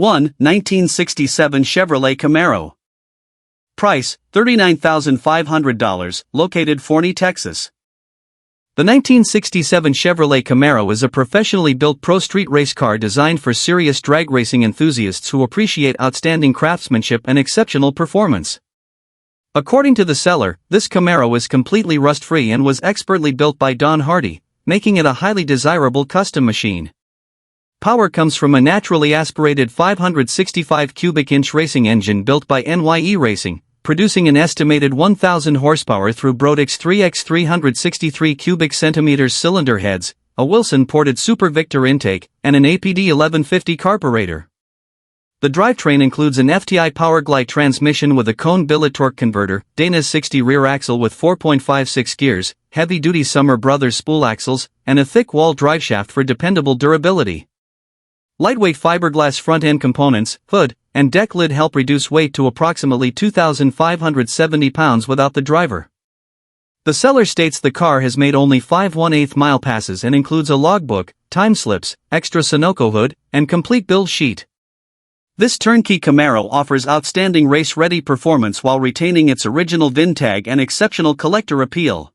1. 1967 Chevrolet Camaro. Price, $39,500, located Forney, Texas. The 1967 Chevrolet Camaro is a professionally built pro-street race car designed for serious drag racing enthusiasts who appreciate outstanding craftsmanship and exceptional performance. According to the seller, this Camaro is completely rust-free and was expertly built by Don Hardy, making it a highly desirable custom machine. Power comes from a naturally aspirated 565 cubic inch racing engine built by NYE Racing, producing an estimated 1,000 horsepower through Brodix 3x 363 cubic centimeters cylinder heads, a Wilson-ported Super Victor intake, and an APD 1150 carburetor. The drivetrain includes an FTI Powerglide transmission with a cone billet torque converter, Dana's 60 rear axle with 4.56 gears, heavy-duty Summer Brothers spool axles, and a thick wall driveshaft for dependable durability. Lightweight fiberglass front-end components, hood, and deck lid help reduce weight to approximately 2,570 pounds without the driver. The seller states the car has made only 5 1/8 mile passes and includes a logbook, time slips, extra Sunoco hood, and complete build sheet. This turnkey Camaro offers outstanding race-ready performance while retaining its original VIN tag and exceptional collector appeal.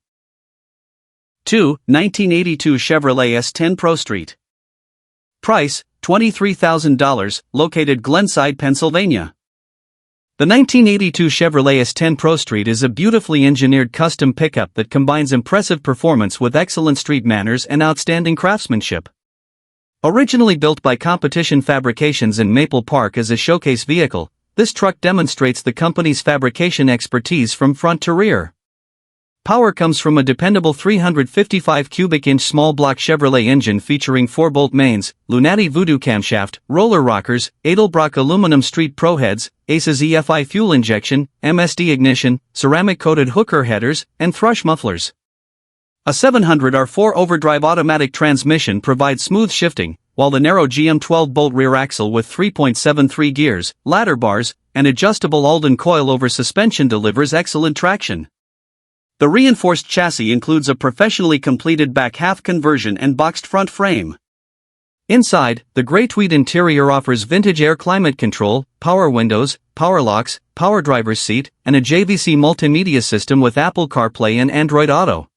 2. 1982 Chevrolet S10 Pro Street. Price, $23,000, located Glenside, Pennsylvania. The 1982 Chevrolet S10 Pro Street is a beautifully engineered custom pickup that combines impressive performance with excellent street manners and outstanding craftsmanship. Originally built by Competition Fabrications in Maple Park as a showcase vehicle, this truck demonstrates the company's fabrication expertise from front to rear. Power comes from a dependable 355 cubic inch small block Chevrolet engine featuring 4-bolt mains, Lunati Voodoo camshaft, roller rockers, Edelbrock aluminum street pro heads, ACES EFI fuel injection, MSD ignition, ceramic-coated hooker headers, and thrush mufflers. A 700R4 overdrive automatic transmission provides smooth shifting, while the narrow GM 12-bolt rear axle with 3.73 gears, ladder bars, and adjustable Alden coil-over suspension delivers excellent traction. The reinforced chassis includes a professionally completed back half conversion and boxed front frame. Inside, the gray tweed interior offers vintage air climate control, power windows, power locks, power driver's seat, and a JVC multimedia system with Apple CarPlay and Android Auto.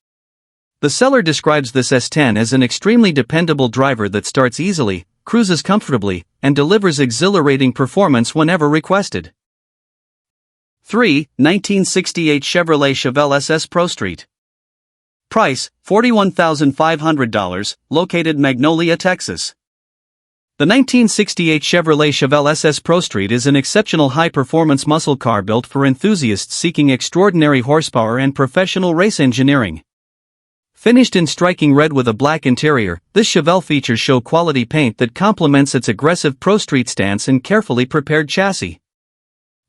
The seller describes this S10 as an extremely dependable driver that starts easily, cruises comfortably, and delivers exhilarating performance whenever requested. 3. 1968 Chevrolet Chevelle SS Pro Street. Price, $41,500, located Magnolia, Texas. The 1968 Chevrolet Chevelle SS Pro Street is an exceptional high-performance muscle car built for enthusiasts seeking extraordinary horsepower and professional race engineering. Finished in striking red with a black interior, this Chevelle features show-quality paint that complements its aggressive Pro Street stance and carefully prepared chassis.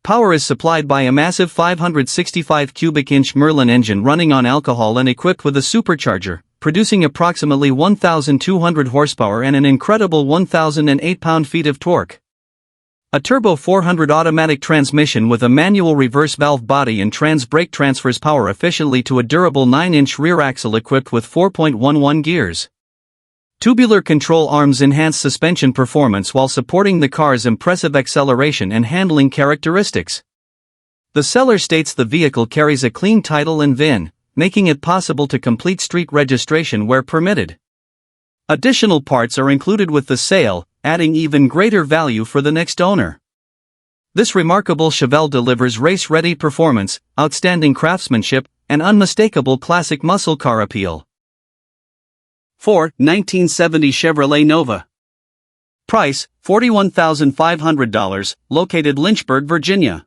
Power is supplied by a massive 565 cubic inch Merlin engine running on alcohol and equipped with a supercharger, producing approximately 1,200 horsepower and an incredible 1,008 pound-feet of torque. A turbo 400 automatic transmission with a manual reverse valve body and trans brake transfers power efficiently to a durable 9-inch rear axle equipped with 4.11 gears. Tubular control arms enhance suspension performance while supporting the car's impressive acceleration and handling characteristics. The seller states the vehicle carries a clean title and VIN, making it possible to complete street registration where permitted. Additional parts are included with the sale, adding even greater value for the next owner. This remarkable Chevelle delivers race-ready performance, outstanding craftsmanship, and unmistakable classic muscle car appeal. 4. 1970 Chevrolet Nova. Price, $41,500, located Lynchburg, Virginia.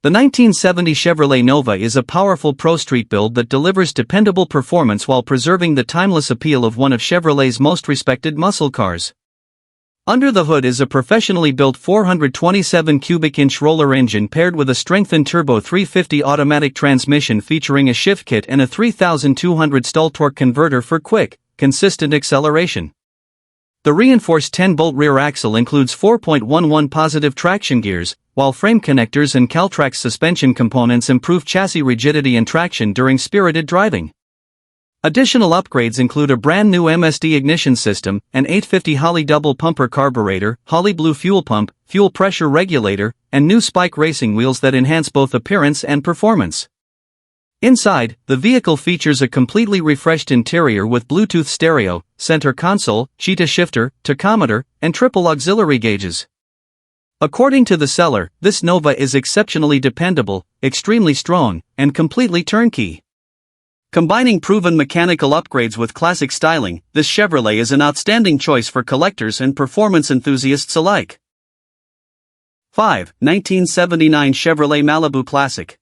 The 1970 Chevrolet Nova is a powerful pro street build that delivers dependable performance while preserving the timeless appeal of one of Chevrolet's most respected muscle cars. Under the hood is a professionally built 427 cubic inch roller engine paired with a strengthened turbo 350 automatic transmission featuring a shift kit and a 3,200 stall torque converter for quick, consistent acceleration. The reinforced 10-bolt rear axle includes 4.11 positive traction gears, while frame connectors and Caltrax suspension components improve chassis rigidity and traction during spirited driving. Additional upgrades include a brand new MSD ignition system, an 850 Holley double pumper carburetor, Holley Blue fuel pump, fuel pressure regulator, and new spike racing wheels that enhance both appearance and performance. Inside, the vehicle features a completely refreshed interior with Bluetooth stereo, center console, cheetah shifter, tachometer, and triple auxiliary gauges. According to the seller, this Nova is exceptionally dependable, extremely strong, and completely turnkey. Combining proven mechanical upgrades with classic styling, this Chevrolet is an outstanding choice for collectors and performance enthusiasts alike. 5. 1979 Chevrolet Malibu Classic.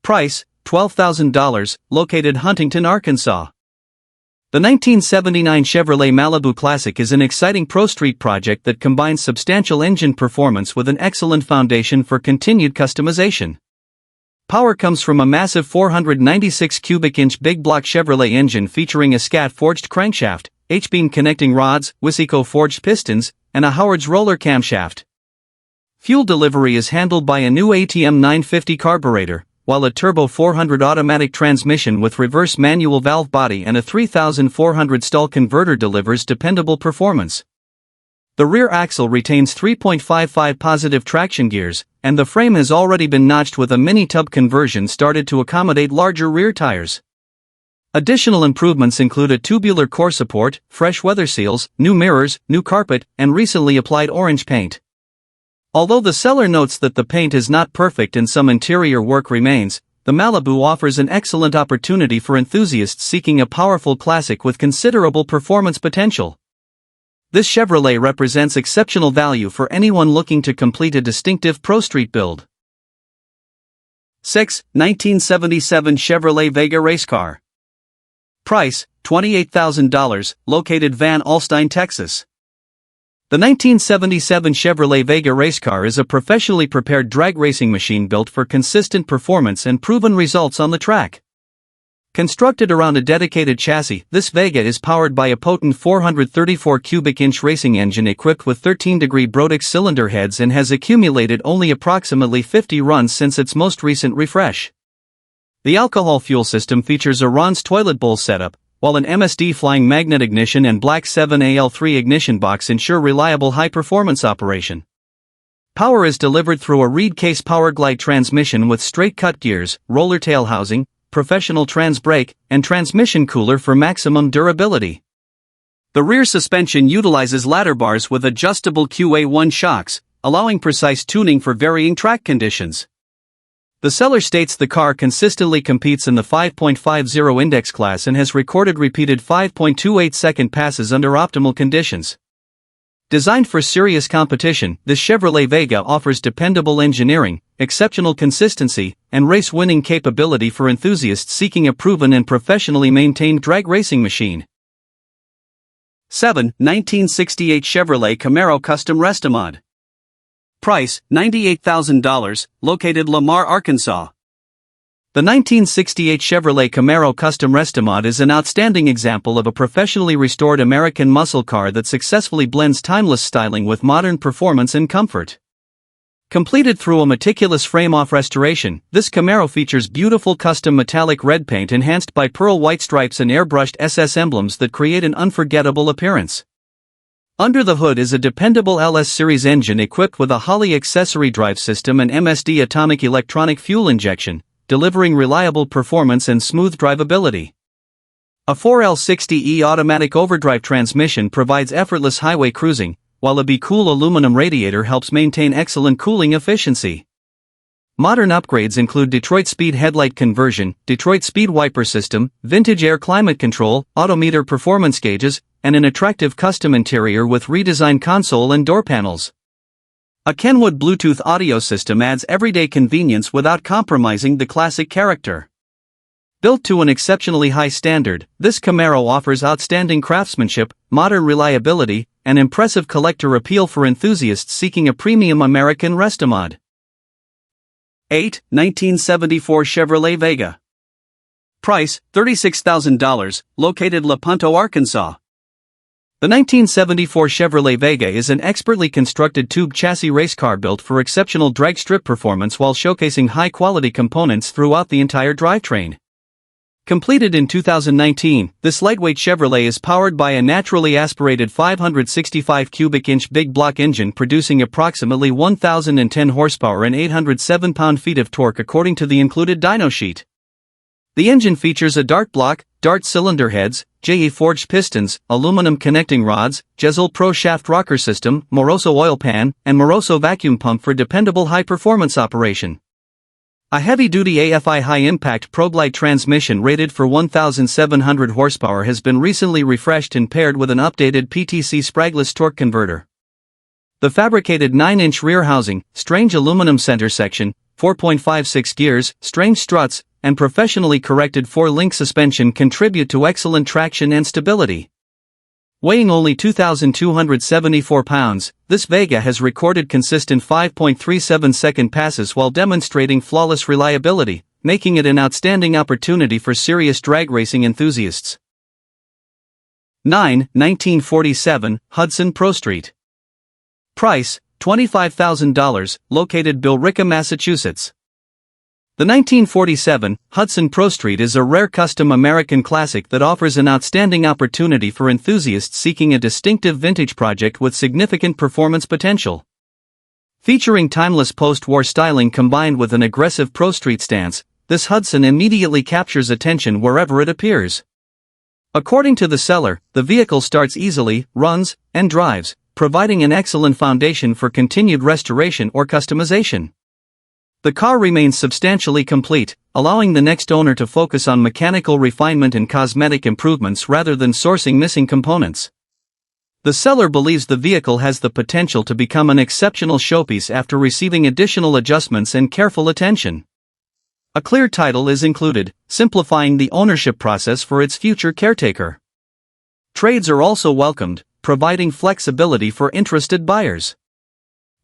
Price, $12,000, located Huntington, Arkansas. The 1979 Chevrolet Malibu Classic is an exciting pro-street project that combines substantial engine performance with an excellent foundation for continued customization. Power comes from a massive 496 cubic inch big block Chevrolet engine featuring a scat-forged crankshaft, H-beam connecting rods, Wisico forged pistons, and a Howard's roller camshaft. Fuel delivery is handled by a new ATM 950 carburetor, while a turbo 400 automatic transmission with reverse manual valve body and a 3400 stall converter delivers dependable performance. The rear axle retains 3.55 positive traction gears, and the frame has already been notched with a mini-tub conversion started to accommodate larger rear tires. Additional improvements include a tubular core support, fresh weather seals, new mirrors, new carpet, and recently applied orange paint. Although the seller notes that the paint is not perfect and some interior work remains, the Malibu offers an excellent opportunity for enthusiasts seeking a powerful classic with considerable performance potential. This Chevrolet represents exceptional value for anyone looking to complete a distinctive pro-street build. 6. 1977 Chevrolet Vega Race Car. Price, $28,000, located Van Alstyne, Texas. The 1977 Chevrolet Vega race car is a professionally prepared drag racing machine built for consistent performance and proven results on the track. Constructed around a dedicated chassis, this Vega is powered by a potent 434 cubic inch racing engine equipped with 13-degree Brodix cylinder heads and has accumulated only approximately 50 runs since its most recent refresh. The alcohol fuel system features a Ron's toilet bowl setup, while an MSD flying magnet ignition and Black 7AL3 ignition box ensure reliable high-performance operation. Power is delivered through a reed case Powerglide transmission with straight-cut gears, roller tail housing, professional trans brake, and transmission cooler for maximum durability. The rear suspension utilizes ladder bars with adjustable QA1 shocks, allowing precise tuning for varying track conditions. The seller states the car consistently competes in the 5.50 index class and has recorded repeated 5.28-second passes under optimal conditions. Designed for serious competition, this Chevrolet Vega offers dependable engineering, exceptional consistency, and race-winning capability for enthusiasts seeking a proven and professionally maintained drag racing machine. 7. 1968 Chevrolet Camaro Custom Restomod. Price, $98,000, located Lamar, Arkansas. The 1968 Chevrolet Camaro Custom Restomod is an outstanding example of a professionally restored American muscle car that successfully blends timeless styling with modern performance and comfort. Completed through a meticulous frame-off restoration, this Camaro features beautiful custom metallic red paint enhanced by pearl white stripes and airbrushed SS emblems that create an unforgettable appearance. Under the hood is a dependable LS series engine equipped with a Holley accessory drive system and MSD atomic electronic fuel injection, delivering reliable performance and smooth drivability. A 4L60E automatic overdrive transmission provides effortless highway cruising, while a Be-Cool aluminum radiator helps maintain excellent cooling efficiency. Modern upgrades include Detroit Speed headlight conversion, Detroit Speed wiper system, vintage air climate control, autometer performance gauges, and an attractive custom interior with redesigned console and door panels. A Kenwood Bluetooth audio system adds everyday convenience without compromising the classic character. Built to an exceptionally high standard, this Camaro offers outstanding craftsmanship, modern reliability, and impressive collector appeal for enthusiasts seeking a premium American Restomod. 8. 1974 Chevrolet Vega. Price, $36,000, located La Punta, Arkansas. The 1974 Chevrolet Vega is an expertly constructed tube chassis race car built for exceptional drag strip performance while showcasing high-quality components throughout the entire drivetrain. Completed in 2019, this lightweight Chevrolet is powered by a naturally aspirated 565 cubic inch big block engine producing approximately 1,010 horsepower and 807 pound-feet of torque according to the included dyno sheet. The engine features a dart block, dart cylinder heads, JA forged pistons, aluminum connecting rods, Jezel Pro shaft rocker system, Moroso oil pan, and Moroso vacuum pump for dependable high-performance operation. A heavy-duty AFI high-impact ProGlide transmission rated for 1,700 horsepower has been recently refreshed and paired with an updated PTC spragless torque converter. The fabricated 9-inch rear housing, strange aluminum center section, 4.56 gears, strange struts, and professionally corrected 4-link suspension contribute to excellent traction and stability. Weighing only 2,274 pounds, this Vega has recorded consistent 5.37-second passes while demonstrating flawless reliability, making it an outstanding opportunity for serious drag racing enthusiasts. 9. 1947 Hudson Pro Street. Price, $25,000, located Billerica, Massachusetts. The 1947 Hudson Pro Street is a rare custom American classic that offers an outstanding opportunity for enthusiasts seeking a distinctive vintage project with significant performance potential. Featuring timeless post-war styling combined with an aggressive Pro Street stance, this Hudson immediately captures attention wherever it appears. According to the seller, the vehicle starts easily, runs, and drives, providing an excellent foundation for continued restoration or customization. The car remains substantially complete, allowing the next owner to focus on mechanical refinement and cosmetic improvements rather than sourcing missing components. The seller believes the vehicle has the potential to become an exceptional showpiece after receiving additional adjustments and careful attention. A clear title is included, simplifying the ownership process for its future caretaker. Trades are also welcomed, providing flexibility for interested buyers.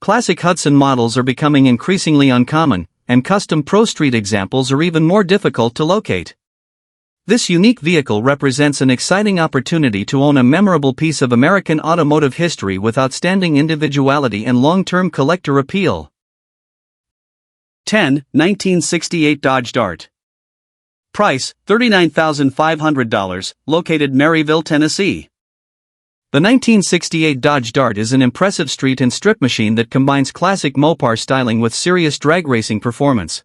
Classic Hudson models are becoming increasingly uncommon, and custom Pro Street examples are even more difficult to locate. This unique vehicle represents an exciting opportunity to own a memorable piece of American automotive history with outstanding individuality and long-term collector appeal. 10. 1968 Dodge Dart. Price, $39,500, located Maryville, Tennessee. The 1968 Dodge Dart is an impressive street and strip machine that combines classic Mopar styling with serious drag racing performance.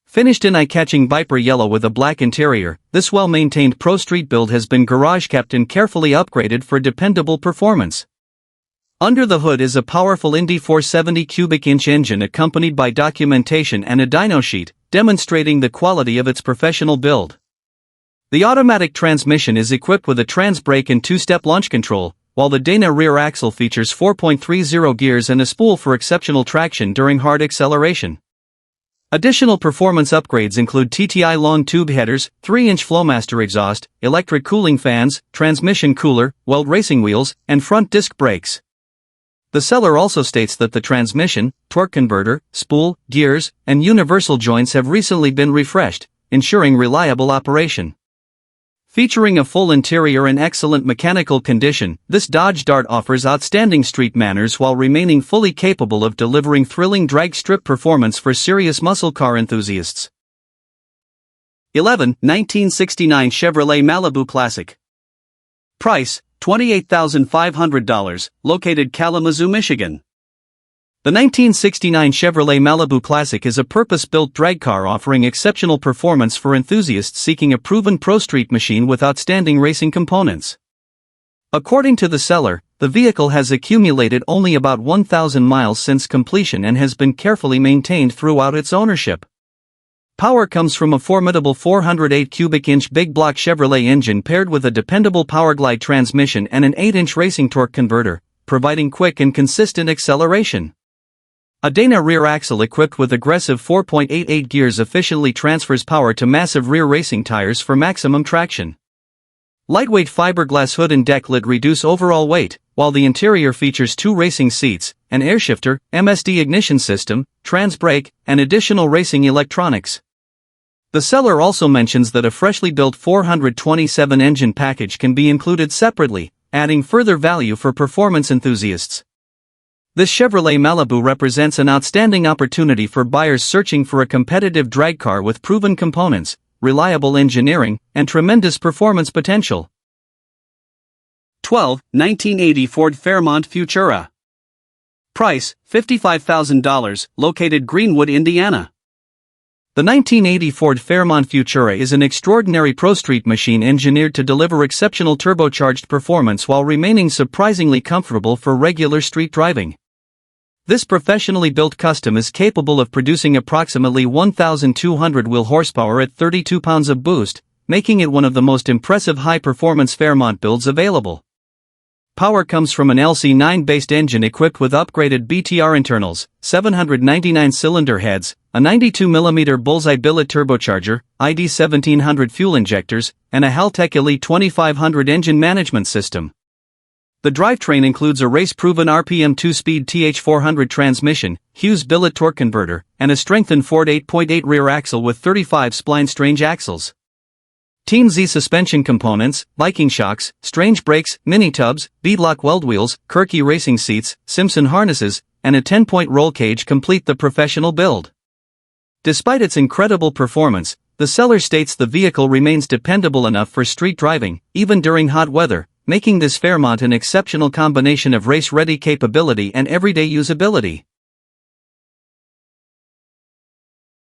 Finished in eye-catching Viper yellow with a black interior, this well-maintained Pro Street build has been garage-kept and carefully upgraded for dependable performance. Under the hood is a powerful Indy 470 cubic inch engine accompanied by documentation and a dyno sheet, demonstrating the quality of its professional build. The automatic transmission is equipped with a trans brake and 2-step launch control, while the Dana rear axle features 4.30 gears and a spool for exceptional traction during hard acceleration. Additional performance upgrades include TTI long tube headers, 3-inch Flowmaster exhaust, electric cooling fans, transmission cooler, Weld racing wheels, and front disc brakes. The seller also states that the transmission, torque converter, spool, gears, and universal joints have recently been refreshed, ensuring reliable operation. Featuring a full interior in excellent mechanical condition, this Dodge Dart offers outstanding street manners while remaining fully capable of delivering thrilling drag strip performance for serious muscle car enthusiasts. 11. 1969 Chevrolet Malibu Classic. Price, $28,500, located Kalamazoo, Michigan. The 1969 Chevrolet Malibu Classic is a purpose-built drag car offering exceptional performance for enthusiasts seeking a proven Pro Street machine with outstanding racing components. According to the seller, the vehicle has accumulated only about 1,000 miles since completion and has been carefully maintained throughout its ownership. Power comes from a formidable 408 cubic inch big block Chevrolet engine paired with a dependable PowerGlide transmission and an 8-inch racing torque converter, providing quick and consistent acceleration. A Dana rear axle equipped with aggressive 4.88 gears efficiently transfers power to massive rear racing tires for maximum traction. Lightweight fiberglass hood and deck lid reduce overall weight, while the interior features 2 racing seats, an airshifter, MSD ignition system, trans brake, and additional racing electronics. The seller also mentions that a freshly built 427 engine package can be included separately, adding further value for performance enthusiasts. This Chevrolet Malibu represents an outstanding opportunity for buyers searching for a competitive drag car with proven components, reliable engineering, and tremendous performance potential. 12. 1980 Ford Fairmont Futura. Price, $55,000, located Greenwood, Indiana. The 1980 Ford Fairmont Futura is an extraordinary pro-street machine engineered to deliver exceptional turbocharged performance while remaining surprisingly comfortable for regular street driving. This professionally built custom is capable of producing approximately 1,200 wheel horsepower at 32 pounds of boost, making it one of the most impressive high-performance Fairmont builds available. Power comes from an LC9-based engine equipped with upgraded BTR internals, 799 cylinder heads, a 92mm bullseye billet turbocharger, ID 1700 fuel injectors, and a Haltech Elite 2500 engine management system. The drivetrain includes a race-proven RPM 2-speed TH400 transmission, Hughes billet torque converter, and a strengthened Ford 8.8 rear axle with 35 spline strange axles. Team Z suspension components, Viking shocks, strange brakes, mini-tubs, beadlock weld wheels, Kirky racing seats, Simpson harnesses, and a 10-point roll cage complete the professional build. Despite its incredible performance, the seller states the vehicle remains dependable enough for street driving, even during hot weather, making this Fairmont an exceptional combination of race-ready capability and everyday usability.